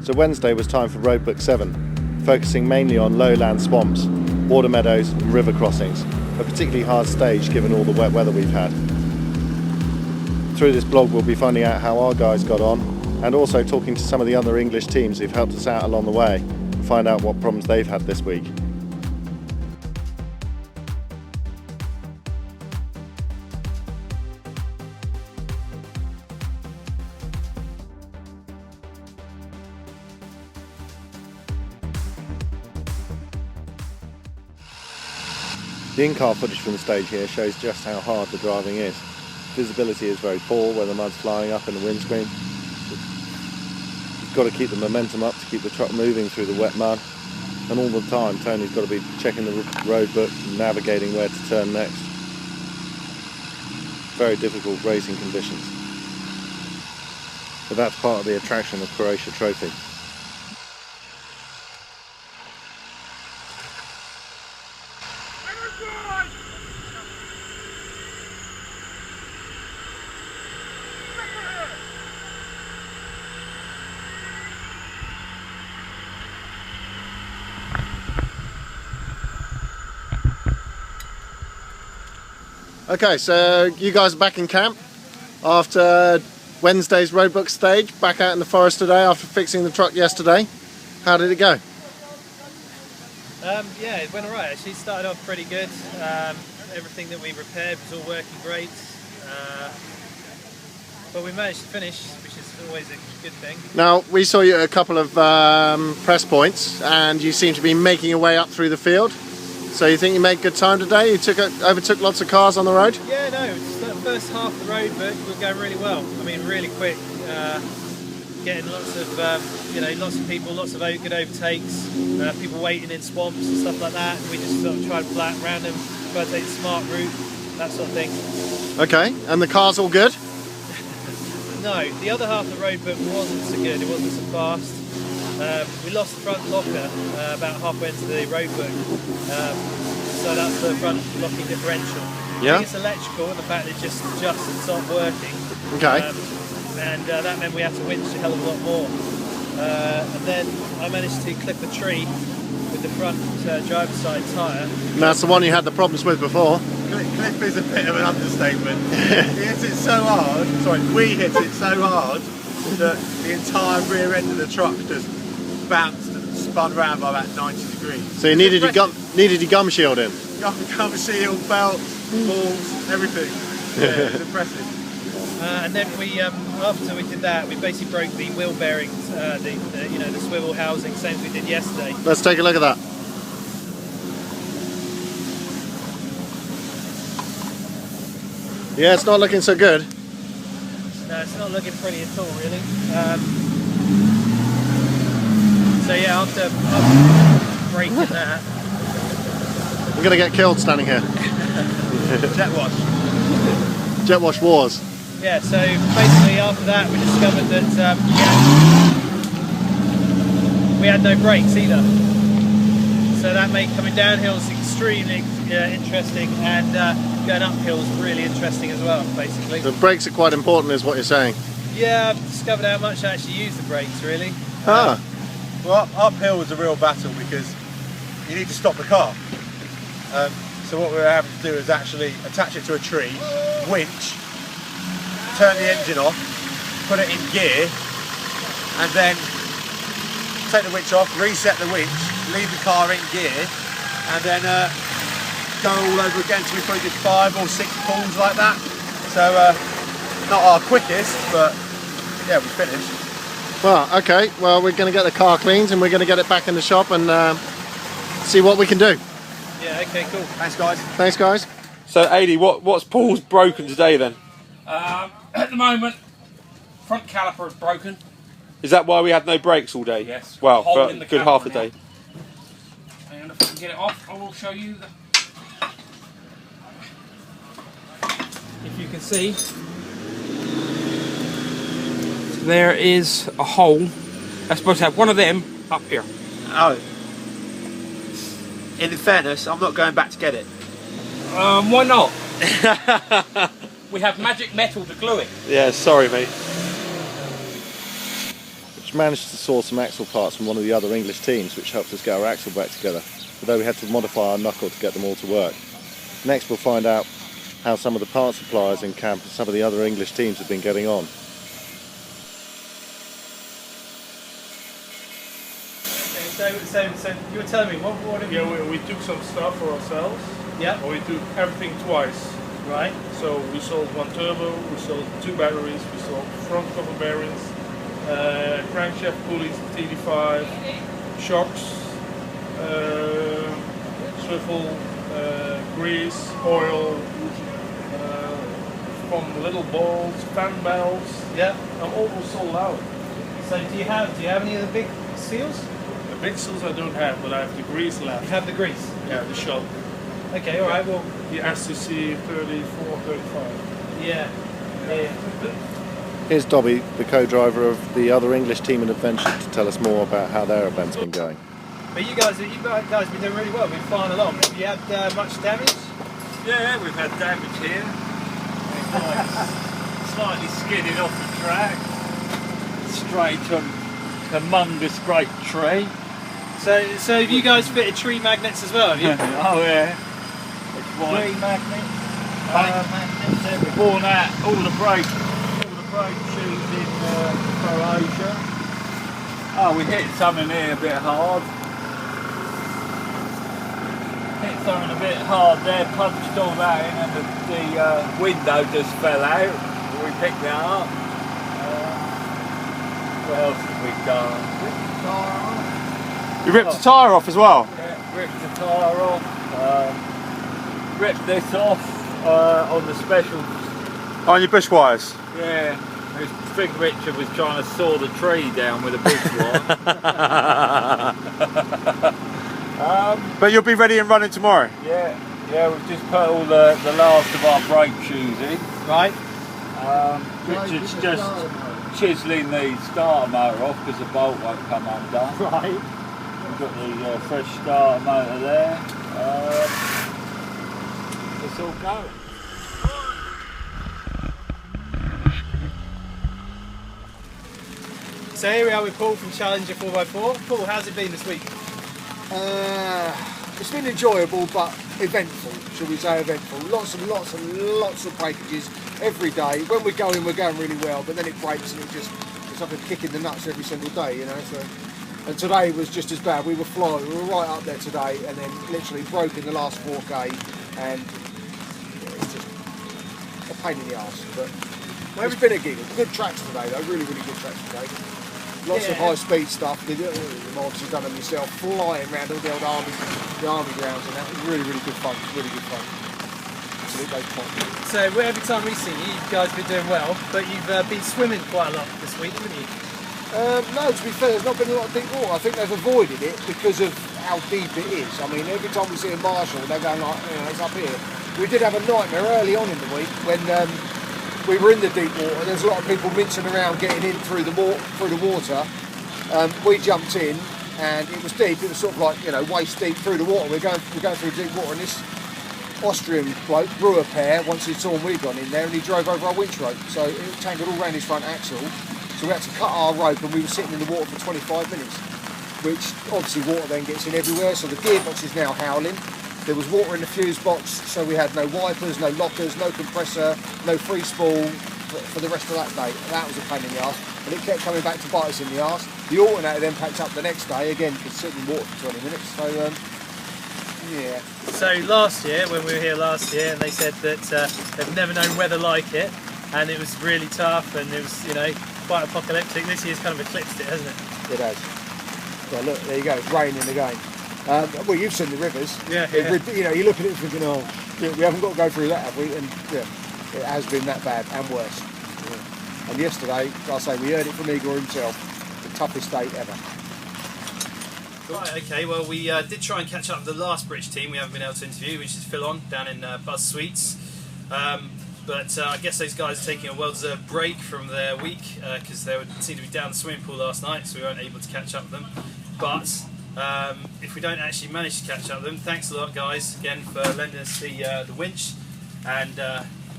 So Wednesday was time for Roadbook 7, focusing mainly on lowland swamps, water meadows and river crossings, a particularly hard stage given all the wet weather we've had. Through this blog we'll be finding out how our guys got on, and also talking to some of the other English teams who've helped us out along the way, and find out what problems they've had this week. The in-car footage from the stage here shows just how hard the driving is. Visibility is very poor where the mud's flying up in the windscreen. You've got to keep the momentum up to keep the truck moving through the wet mud, and all the time Tony's got to be checking the road book and navigating where to turn next. Very difficult racing conditions. But that's part of the attraction of Croatia Trophy. Okay, so you guys are back in camp after Wednesday's Roadbook stage, back out in the forest today after fixing the truck yesterday. How did it go? Yeah, it went alright actually. Started off pretty good. Everything that we repaired was all working great. But we managed to finish, which is always a good thing. Now, we saw you at a couple of press points and you seem to be making your way up through the field. So you think you made good time today? You overtook lots of cars on the road? Yeah, no, the first half of the Roadbook was going really well. I mean, really quick. Getting lots of, lots of people, lots of good overtakes, people waiting in swamps and stuff like that. We just sort of tried to flat around them, try to take the smart route, that sort of thing. Okay, and the car's all good? No, the other half of the Roadbook wasn't so good, it wasn't so fast. We lost the front locker about halfway into the Roadbook, so that's the front locking differential. Yeah. I think it's electrical, and the fact that it just stopped working. Okay. And that meant we had to winch a hell of a lot more. And then I managed to clip a tree with the front driver's side tyre. And that's the one you had the problems with before. Clip is a bit of an understatement. He hits it so hard, we hit it so hard that the entire rear end of the truck just bounced and spun around by about 90 degrees. So you needed your gum shield in? Gum shield, belt, balls, everything. Yeah, it was impressive. And then we, after we did that, we basically broke the wheel bearings, the swivel housing, same as we did yesterday. Let's take a look at that. Yeah, it's not looking so good. No, it's not looking pretty at all, really. So yeah, after breaking that, we're going to get killed standing here. Jet wash. Jet wash wars. Yeah, so basically after that we discovered that we had no brakes either. So that made coming downhill extremely interesting, and going uphill is really interesting as well, basically. The brakes are quite important is what you're saying. Yeah, I've discovered how much I actually use the brakes, really. Well, uphill was a real battle because you need to stop the car. So what we were having to do is actually attach it to a tree, winch, turn the engine off, put it in gear, and then take the winch off, reset the winch, leave the car in gear, and then go all over again. So we probably did 5 or 6 pulls like that. So not our quickest, but yeah, we finished. Well, okay, well we're going to get the car cleaned and we're going to get it back in the shop and see what we can do. Yeah, okay, cool. Thanks guys. Thanks guys. So Adi, what's Paul's broken today then? At the moment, front caliper is broken. Is that why we had no brakes all day? Yes. Well, Hole for in a the good half a caliper day. now. And if I can get it off, I will show you. If you can see, there is a hole. I'm supposed to have one of them up here. Oh. In fairness, I'm not going back to get it. Why not? We have magic metal to glue it. Yeah, sorry mate. managed to source some axle parts from one of the other English teams, which helped us get our axle back together, although we had to modify our knuckle to get them all to work. Next we'll find out how some of the part suppliers in camp and some of the other English teams have been getting on. So you were telling me, what have you... Yeah, we took some stuff for ourselves. Yeah. We took everything twice. Right. So we sold one turbo, we sold 2 batteries, we sold front cover bearings, crankshaft pulleys, TD5, shocks, swivel, grease, oil, from little balls, fan belts. Yeah. I'm almost sold out. So do you have any of the big seals? The big seals I don't have, but I have the grease left. You have the grease? Yeah, the shop. Okay, alright, well... The STC 34, 35. Yeah. Here's Dobby, the co-driver of the other English team in Adventure, to tell us more about how their event's been going. But you guys have been doing really well, been flying along. Have you had much damage? Yeah, we've had damage here. Slightly skidded off the track, straight from a humongous great tree. So have you guys fitted tree magnets as well, have you? Oh yeah. Tree magnets, magnets, we've worn out all the brake shoes in Croatia. Oh, we hit something here a bit hard. Hit something a bit hard there, punched all that in, and the window just fell out. We picked that up. What else have we done? Ripped the tyre off. You ripped the tyre off as well? Yeah, ripped the tyre off. Ripped this off on the special. On your bush wires? Yeah. I think Richard was trying to saw the tree down with a bush wire. But you'll be ready and running tomorrow? Yeah, we've just put all the last of our brake shoes in. Right. Richard's just chiseling the starter motor off because the bolt won't come undone. Right. We've got the fresh starter motor there. It's all going. So here we are with Paul from Challenger 4x4. Paul, how's it been this week? It's been enjoyable but eventful, shall we say eventful. Lots of breakages every day. When we're going really well, but then it breaks and it's like a kick in the nuts every single day, you know. So, and today was just as bad. We were flying, we were right up there today, and then literally broke in the last 4K, and it's just a pain in the arse. But it's been a giggle. Good tracks today though, really good tracks today. Lots of high speed stuff. You've obviously done them yourself, flying around all the old army grounds and that. It was really good fun. Really good fun. Absolute low point. So every time we see you, you guys have been doing well, but you've been swimming quite a lot this week, haven't you? No, to be fair, there's not been a lot of deep water. I think they've avoided it because of how deep it is. I mean, every time we see a marshal, they're going like, you know, it's up here. We did have a nightmare early on in the week when we were in the deep water. There's a lot of people mincing around getting in through the water. We jumped in and it was deep. It was sort of like, you know, waist deep through the water. We're going through deep water, and this Austrian bloke, Brewer pair, once he saw we'd gone in there, and he drove over our winch rope. So it tangled all around his front axle. So we had to cut our rope, and we were sitting in the water for 25 minutes, which obviously water then gets in everywhere. So the gearbox is now howling. There was water in the fuse box, so we had no wipers, no lockers, no compressor, no free spool for the rest of that day. That was a pain in the arse, and it kept coming back to bite us in the arse. The alternator then packed up the next day, again, could sit in water for 20 minutes, so yeah. So last year, when we were here last year, and they said that they've never known weather like it, and it was really tough, and it was, you know, quite apocalyptic. This year's kind of eclipsed it, hasn't it? It has. Well, look, there you go, it's raining again. Well, you've seen the rivers. Yeah. You know, you look at it thinking, oh, we haven't got to go through that, have we? And yeah, it has been that bad and worse. Yeah. And yesterday, like I say, we heard it from Igor himself, the toughest day ever. Right, okay, well we did try and catch up with the last British team we haven't been able to interview, which is Phil On down in Buzz Sweets. But I guess those guys are taking a well-deserved break from their week because they seemed to be down the swimming pool last night, so we weren't able to catch up with them. But if we don't actually manage to catch up with them, thanks a lot guys again for lending us the winch, and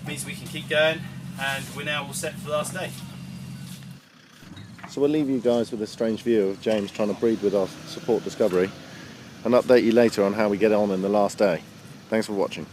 means we can keep going, and we're now all set for the last day. So we'll leave you guys with a strange view of James trying to breed with our support Discovery and update you later on how we get on in the last day. Thanks for watching.